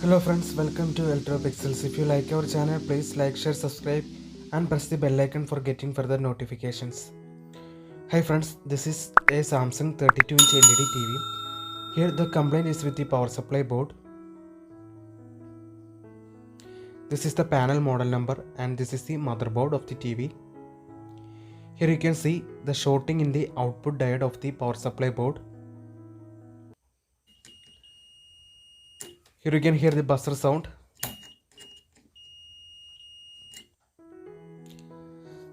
Hello friends, welcome to Electro Pixels. If you like our channel, please like, share, subscribe and press the bell icon for getting further notifications. Hi friends, this is a Samsung 32-inch LED TV. Here the complaint is with the power supply board. This is the panel model number and this is the motherboard of the TV. Here you can see the shorting in the output diode of the power supply board. Here you can hear the buzzer sound.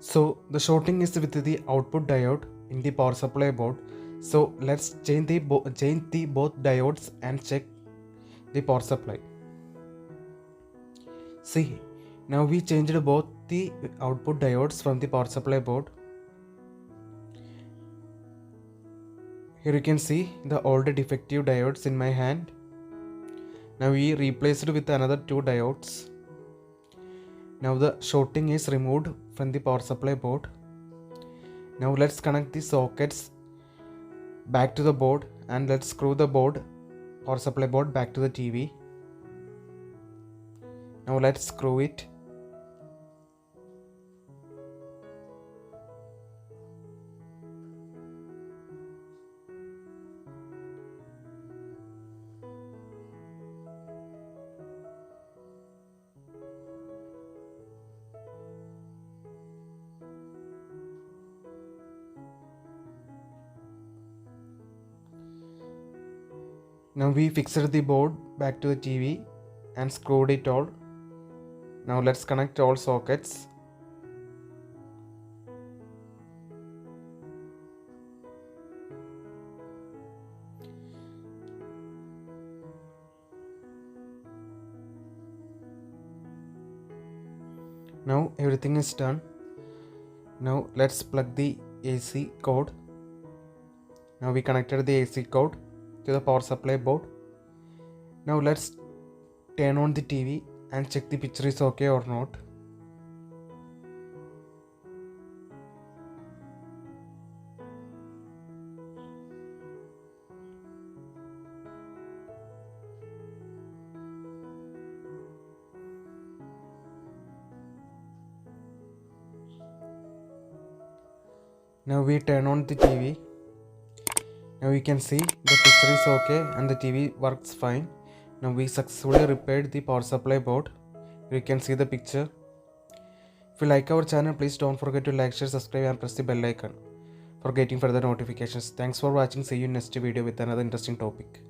So the shorting is with the output diode in the power supply board. So let's change the both diodes and check the power supply. See, now we changed both the output diodes from the power supply board. Here you can see the old defective diodes in my hand. Now we replaced with another two diodes. Now the shorting is removed from the power supply board. Now let's connect the sockets back to the board and let's screw the power supply board back to the TV. Now let's screw it. Now we fixed the board back to the TV and screwed it all. Now let's connect all sockets. Now everything is done. Now let's plug the AC cord. Now we connected the AC cord to the power supply board. Now let's turn on the TV and check the picture is okay or not. Now we turn on the TV. Now you can see the picture is okay and the TV works fine. Now we successfully repaired the power supply board. You can see the picture. If you like our channel, please don't forget to like, share, subscribe and press the bell icon for getting further notifications. Thanks for watching. See you in next video with another interesting topic.